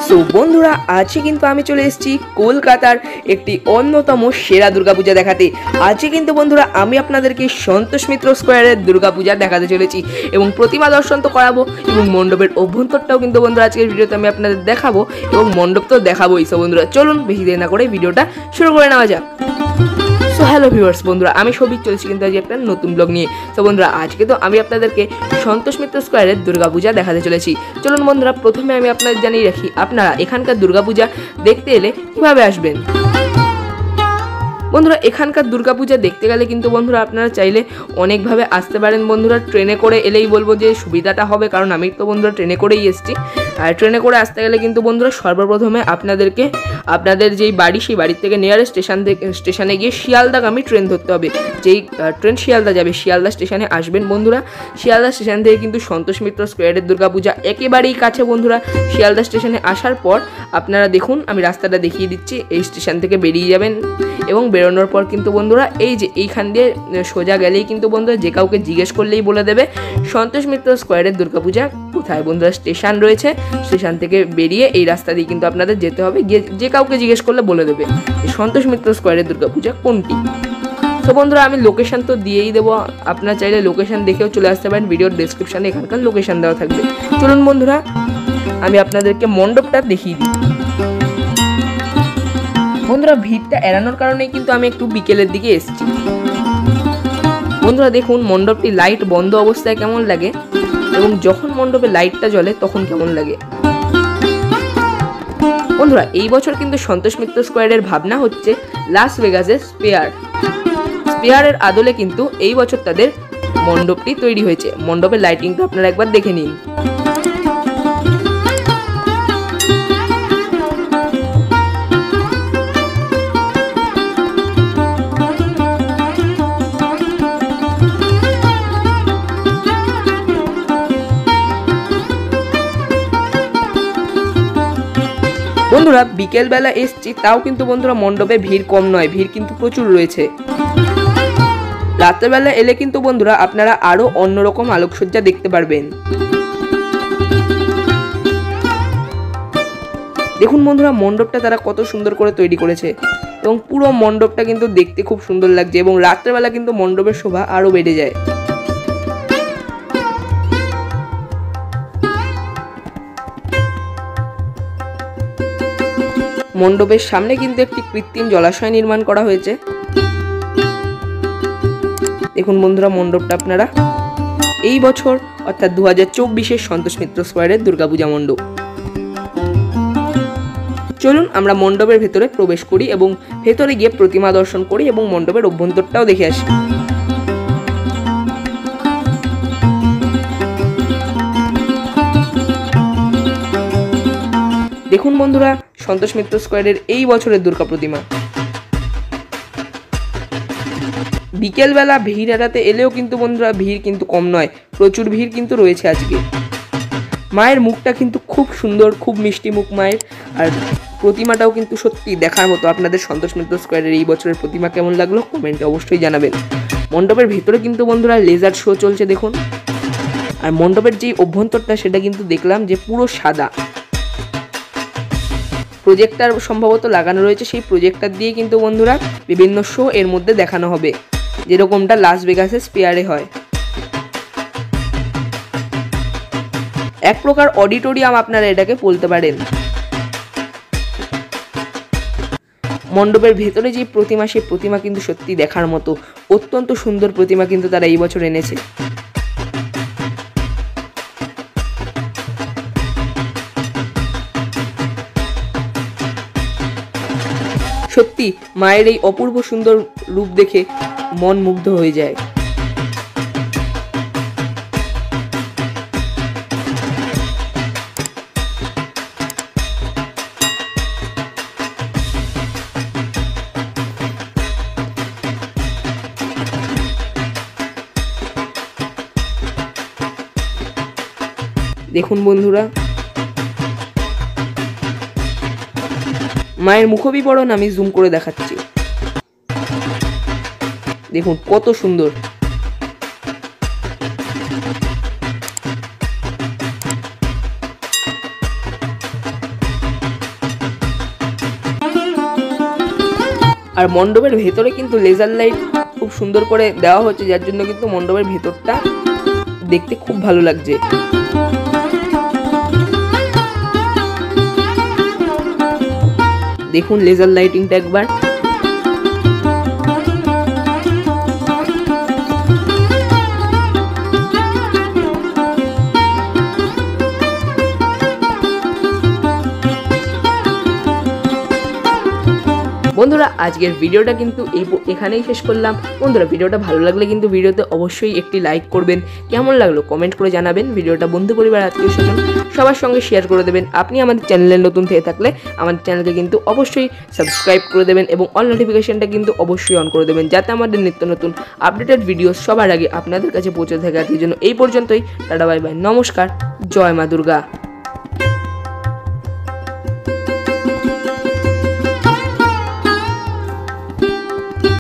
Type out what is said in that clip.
So বন্ধুরা আজকে কিন্তু আমি চলে এসেছি কলকাতার একটি অন্যতম সেরা দুর্গাপূজা দেখাতে। আজকে কিন্তু বন্ধুরা আমি আপনাদেরকে সন্তোষ মিত্র স্কোয়ারের দুর্গাপূজা দেখাতে চলেছি এবং প্রতিমা দর্শন তো করাবো এবং মণ্ডপের অভ্যন্তরটাও কিন্তু বন্ধুরা আজকের ভিডিওতে আমি আপনাদের দেখাবো এবং মণ্ডপ তো দেখাবোই। সো বন্ধুরা চলুন বেশি দেরি না করে ভিডিওটা শুরু করে নেওয়া যাক। সো হ্যালো ভিউয়ার্স, বন্ধুরা আমি সবিক চলেছি কিন্তু আজ একটা নতুন ব্লগ নিয়ে। তো বন্ধুরা আজকে তো আমি আপনাদেরকে সন্তোষ মিত্র স্কোয়ারের দুর্গাপূজা দেখাতে চলেছি। চলুন বন্ধুরা প্রথমে আমি আপনাদের জানিয়ে রাখি আপনারা এখানকার দুর্গাপূজা দেখতে এলে কিভাবে আসবেন। বন্ধুরা এখানকার দুর্গাপূজা দেখতে গেলে কিন্তু বন্ধুরা আপনারা চাইলে অনেকভাবে আসতে পারেন। বন্ধুরা ট্রেনে করে এলেই বলবো যে সুবিধাটা হবে, কারণ আমি তো বন্ধুরা ট্রেনে করেই এসেছি। আর ট্রেনে করে আসতে গেলে কিন্তু বন্ধুরা সর্বপ্রথমে আপনাদেরকে আপনাদের যেই বাড়ি সেই বাড়ির থেকে নিয়ারেস্ট স্টেশনে গিয়ে শিয়ালদাগামী ট্রেন ধরতে হবে। যেই ট্রেন শিয়ালদা যাবে শিয়ালদা স্টেশনে আসবেন বন্ধুরা। শিয়ালদা স্টেশন থেকে কিন্তু সন্তোষ মিত্র স্কোয়ারের দুর্গাপূজা একেবারেই কাছে বন্ধুরা। শিয়ালদা স্টেশনে আসার পর আপনারা দেখুন আমি রাস্তাটা দেখিয়ে দিচ্ছি। এই স্টেশন থেকে বেরিয়ে যাবেন এবং বেরোনোর পর কিন্তু বন্ধুরা এই যে এইখান দিয়ে সোজা গেলেই কিন্তু বন্ধুরা যে কাউকে জিজ্ঞেস করলেই বলে দেবে সন্তোষ মিত্র স্কোয়ারের দুর্গাপূজা কোথায়। বন্ধুরা স্টেশন রয়েছে, স্টেশন থেকে বেরিয়ে এই রাস্তা দিয়ে কিন্তু আপনাদের যেতে হবে। গিয়ে যে কাউকে জিজ্ঞেস করলে বলে দেবে সন্তোষ মিত্র স্কোয়ারের দুর্গাপূজা কোনটি। তো বন্ধুরা আমি লোকেশন তো দিয়েই দেবো, আপনারা চাইলে লোকেশন দেখেও চলে আসতে পারেন। ভিডিওর ডেসক্রিপশনে এখানকার লোকেশন দেওয়া থাকবে। চলুন বন্ধুরা আমি আপনাদেরকে মণ্ডপটা দেখিয়ে দিই। বন্ধুরা ভিড়টা এড়ানোর কারণেই কিন্তু আমি একটু বিকেলের দিকে এসেছি। বন্ধুরা দেখুন মণ্ডপটি লাইট বন্ধ অবস্থায় কেমন লাগে এবং যখন মণ্ডপে লাইটটা জ্বলে তখন কেমন লাগে। বন্ধুরা এই বছর কিন্তু সন্তোষ মিত্র স্কোয়ারের ভাবনা হচ্ছে লাস ভেগাসের স্পেয়ারের আদলে কিন্তু এই বছর তাদের মণ্ডপটি তৈরি হয়েছে। মণ্ডপের লাইটিংটা আপনারা একবার দেখে নিন। বন্ধুরা বিকেলবেলা এসছি, তাও কিন্তু বন্ধুরা মণ্ডপে ভিড় কম নয়, ভিড় কিন্তু প্রচুর রয়েছে। রাত্রেবেলা এলে কিন্তু বন্ধুরা আপনারা আরো অন্যরকম আলোকসজ্জা দেখতে পারবেন। দেখুন বন্ধুরা মণ্ডপটা তারা কত সুন্দর করে তৈরি করেছে এবং পুরো মণ্ডপটা কিন্তু দেখতে খুব সুন্দর লাগছে এবং রাত্রেবেলা কিন্তু মণ্ডপের শোভা আরো বেড়ে যায়। মণ্ডপের সামনে কিন্তু একটি কৃত্রিম জলাশয় নির্মাণ করা হয়েছে। দেখুন বন্ধুরা মণ্ডপটা আপনারা এই বছর অর্থাৎ 2024-এর সন্তোষ মিত্র স্কোয়ারের দুর্গাপূজা মণ্ডপ। চলুন আমরা মণ্ডপের ভেতরে প্রবেশ করি এবং ভেতরে গিয়ে প্রতিমা দর্শন করি এবং মণ্ডপের অভ্যন্তরটাও দেখে আসি। দেখুন বন্ধুরা সন্তোষ মিত্র স্কোয়ারের এই বছরের দুর্গা প্রতিমা। বিকেলবেলা ভিড় এড়াতে এলেও কিন্তু বন্ধুরা ভিড় কিন্তু কম নয়, প্রচুর ভিড় কিন্তু রয়েছে আজকে। মায়ের মুখটা কিন্তু খুব সুন্দর, খুব মিষ্টি মুখ মায়ের, আর প্রতিমাটাও কিন্তু সত্যি দেখার মতো। আপনাদের সন্তোষ মিত্র স্কোয়ারের এই বছরের প্রতিমা কেমন লাগলো কমেন্টে অবশ্যই জানাবেন। মণ্ডপের ভেতরে কিন্তু বন্ধুরা লেজার শো চলছে দেখুন। আর মণ্ডপের যে অভ্যন্তরটা সেটা কিন্তু দেখলাম যে পুরো সাদা। প্রজেক্টর সম্ভবত লাগানো রয়েছে, সেই প্রজেক্টর দিয়ে কিন্তু বন্ধুরা বিভিন্ন শো এর মধ্যে দেখানো হবে, যেরকমটা লাস ভেগাসের স্পেয়ারে হয়। এক প্রকার অডিটোরিয়াম আপনারা এটাকে বলতে পারেন। মণ্ডপের ভেতরে যে প্রতিমা সেই প্রতিমা কিন্তু সত্যি দেখার মতো, অত্যন্ত সুন্দর প্রতিমা কিন্তু তারা এই বছর এনেছে। সত্যি মায়ের এই অপূর্ব সুন্দর রূপ দেখে মন মুগ্ধ হয়ে যায়। দেখুন বন্ধুরা মায়ের মুখবিবরণ আমি জুম করে দেখাচ্ছি। দেখুন কত সুন্দর। আর মণ্ডপের ভেতরে কিন্তু লেজার লাইট খুব সুন্দর করে দেওয়া হচ্ছে, যার জন্য কিন্তু মণ্ডপের ভেতরটা দেখতে খুব ভালো লাগছে। দেখুন লেজার লাইটিংটা একবার। বন্ধুরা আজকের ভিডিওটা কিন্তু এখানেই শেষ করলাম। বন্ধুরা ভিডিওটা ভালো লাগলে কিন্তু ভিডিওতে অবশ্যই একটি লাইক করবেন, কেমন লাগলো কমেন্ট করে জানাবেন, ভিডিওটা বন্ধু পরিবার আত্মীয় স্বজন সবার সঙ্গে শেয়ার করে দেবেন। আপনি আমাদের চ্যানেলে নতুন থেকে থাকলে আমাদের চ্যানেলকে কিন্তু অবশ্যই সাবস্ক্রাইব করে দেবেন এবং অল নোটিফিকেশনটা কিন্তু অবশ্যই অন করে দেবেন, যাতে আমাদের নিত্য নতুন আপডেটেড ভিডিও সবার আগে আপনাদের কাছে পৌঁছে থাকে। আজকের জন্য এই পর্যন্তই, টাটা বাই বাই, নমস্কার, জয় মা দুর্গা।